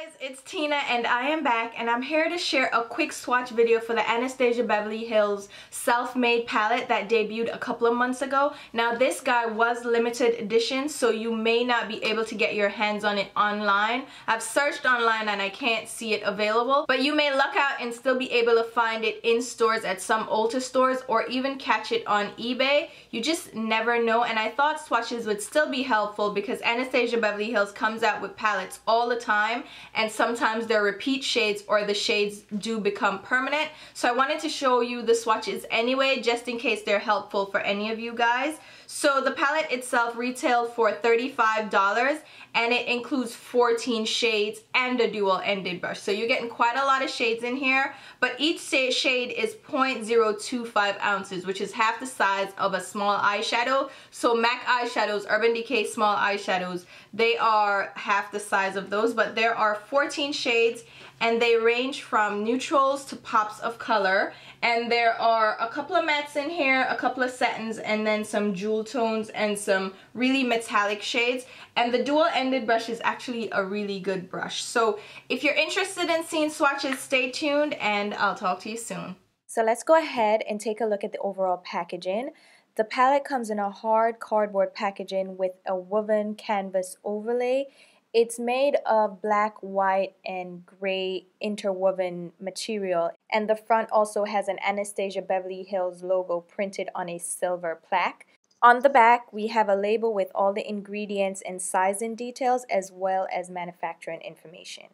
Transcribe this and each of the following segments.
Guys, it's Tina and I am back and I'm here to share a quick swatch video for the Anastasia Beverly Hills self-made palette that debuted a couple of months ago. Now this guy was limited edition, so you may not be able to get your hands on it online. I've searched online and I can't see it available, but you may luck out and still be able to find it in stores at some Ulta stores or even catch it on eBay. You just never know, and I thought swatches would still be helpful because Anastasia Beverly Hills comes out with palettes all the time, and sometimes they're repeat shades or the shades do become permanent. So I wanted to show you the swatches anyway, just in case they're helpful for any of you guys. So the palette itself retailed for $35 and it includes 14 shades and a dual-ended brush. So you're getting quite a lot of shades in here, but each shade is 0.025 ounces, which is half the size of a small eyeshadow. So MAC eyeshadows, Urban Decay small eyeshadows, they are half the size of those, but there are 14 shades and they range from neutrals to pops of color. And there are a couple of mattes in here, a couple of satins, and then some jewel tones and some really metallic shades. And the dual-ended brush is actually a really good brush. So if you're interested in seeing swatches, stay tuned and I'll talk to you soon. So let's go ahead and take a look at the overall packaging. The palette comes in a hard cardboard packaging with a woven canvas overlay. It's made of black, white, and gray interwoven material, and the front also has an Anastasia Beverly Hills logo printed on a silver plaque. On the back, we have a label with all the ingredients and sizing details as well as manufacturing information.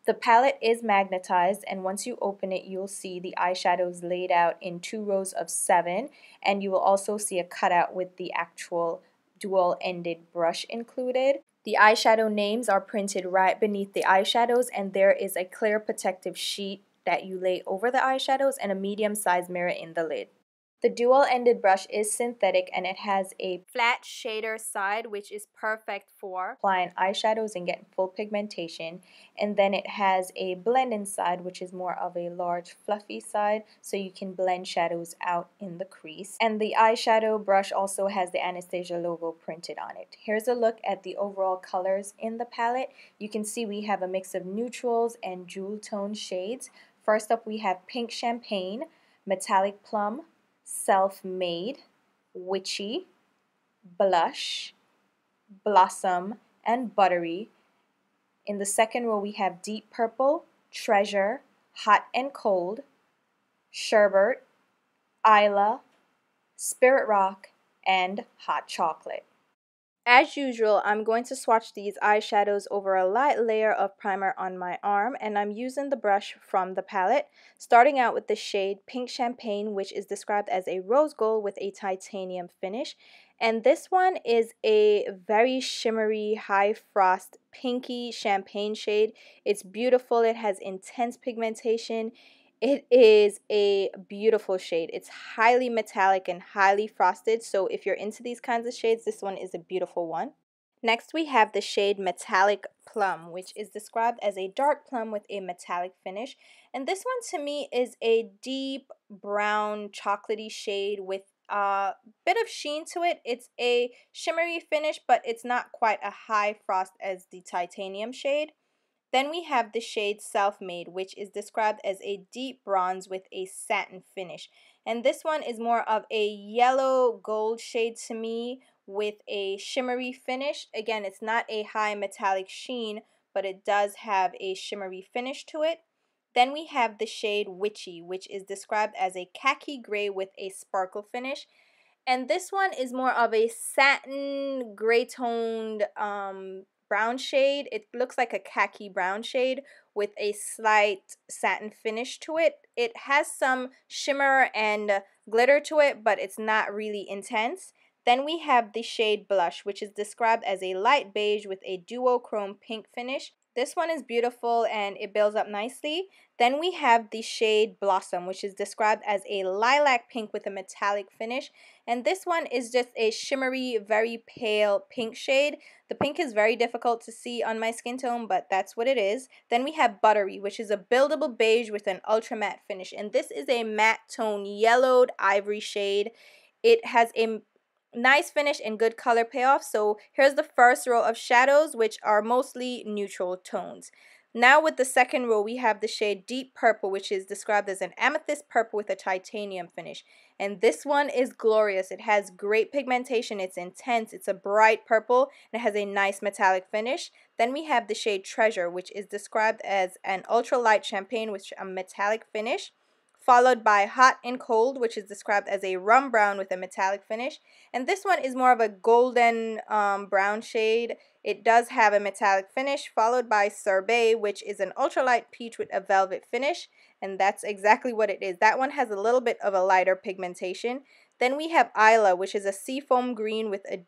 The palette is magnetized, and once you open it, you'll see the eyeshadows laid out in 2 rows of 7, and you will also see a cutout with the actual dual-ended brush included. The eyeshadow names are printed right beneath the eyeshadows, and there is a clear protective sheet that you lay over the eyeshadows and a medium-sized mirror in the lid. The dual-ended brush is synthetic and it has a flat shader side, which is perfect for applying eyeshadows and getting full pigmentation. And then it has a blending side, which is more of a large fluffy side, so you can blend shadows out in the crease. And the eyeshadow brush also has the Anastasia logo printed on it. Here's a look at the overall colors in the palette. You can see we have a mix of neutrals and jewel tone shades. First up, we have Pink Champagne, Metallic Plum, Self-Made, Witchy, Blush, Blossom, and Buttery. In the second row, we have Deep Purple, Treasure, Hot and Cold, Sherbet, Isla, Spirit Rock, and Hot Chocolate. As usual, I'm going to swatch these eyeshadows over a light layer of primer on my arm, and I'm using the brush from the palette, starting out with the shade Pink Champagne, which is described as a rose gold with a titanium finish. And this one is a very shimmery, high frost, pinky champagne shade. It's beautiful. It has intense pigmentation. It is a beautiful shade. It's highly metallic and highly frosted, so if you're into these kinds of shades, this one is a beautiful one. Next, we have the shade Metallic Plum, which is described as a dark plum with a metallic finish. And this one to me is a deep brown chocolatey shade with a bit of sheen to it. It's a shimmery finish, but it's not quite a high frost as the titanium shade. Then we have the shade Self-Made, which is described as a deep bronze with a satin finish. And this one is more of a yellow gold shade to me with a shimmery finish. Again, it's not a high metallic sheen, but it does have a shimmery finish to it. Then we have the shade Witchy, which is described as a khaki gray with a sparkle finish. And this one is more of a satin gray toned brown shade. It looks like a khaki brown shade with a slight satin finish to it. It has some shimmer and glitter to it, but it's not really intense. Then we have the shade Blush, which is described as a light beige with a duochrome pink finish. This one is beautiful and it builds up nicely. Then we have the shade Blossom, which is described as a lilac pink with a metallic finish. And this one is just a shimmery, very pale pink shade. The pink is very difficult to see on my skin tone, but that's what it is. Then we have Buttery, which is a buildable beige with an ultra matte finish. And this is a matte tone yellowed ivory shade. It has a nice finish and good color payoff. So here's the first row of shadows, which are mostly neutral tones. Now with the second row, we have the shade Deep Purple, which is described as an amethyst purple with a titanium finish. And this one is glorious. It has great pigmentation. It's intense. It's a bright purple, and it has a nice metallic finish. Then we have the shade Treasure, which is described as an ultralight champagne with a metallic finish, followed by Hot and Cold, which is described as a rum brown with a metallic finish. And this one is more of a golden brown shade. It does have a metallic finish, followed by Sorbet, which is an ultralight peach with a velvet finish. And that's exactly what it is. That one has a little bit of a lighter pigmentation. Then we have Isla, which is a seafoam green with a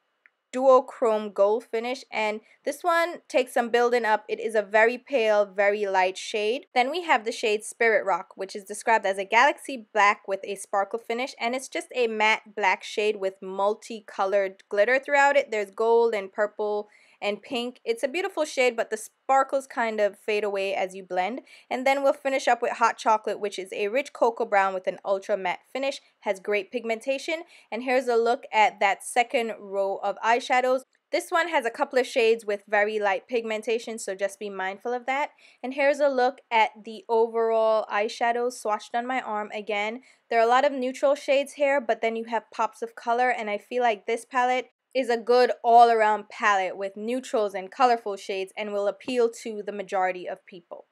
duochrome gold finish, and this one takes some building up. It is a very pale, very light shade. Then we have the shade Spirit Rock, which is described as a galaxy black with a sparkle finish, and it's just a matte black shade with multicolored glitter throughout it. There's gold and purple and pink. It's a beautiful shade, but the sparkles kind of fade away as you blend. And then we'll finish up with Hot Chocolate, which is a rich cocoa brown with an ultra matte finish, has great pigmentation. And here's a look at that second row of eyeshadows. This one has a couple of shades with very light pigmentation, so just be mindful of that. And here's a look at the overall eyeshadows swatched on my arm. Again, there are a lot of neutral shades here, but then you have pops of color, and I feel like this palette is a good all-around palette with neutrals and colorful shades and will appeal to the majority of people.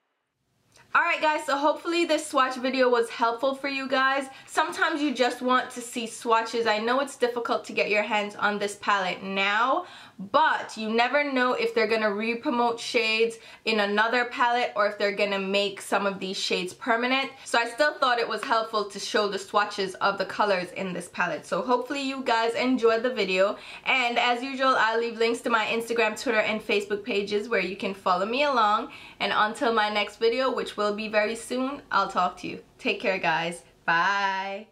Alright guys, so hopefully this swatch video was helpful for you guys. Sometimes you just want to see swatches. I know it's difficult to get your hands on this palette now, but you never know if they're going to re-promote shades in another palette or if they're going to make some of these shades permanent. So I still thought it was helpful to show the swatches of the colors in this palette. So hopefully you guys enjoyed the video, and as usual I'll leave links to my Instagram, Twitter, and Facebook pages where you can follow me along. And until my next video, which will be very soon, I'll talk to you. Take care guys. Bye.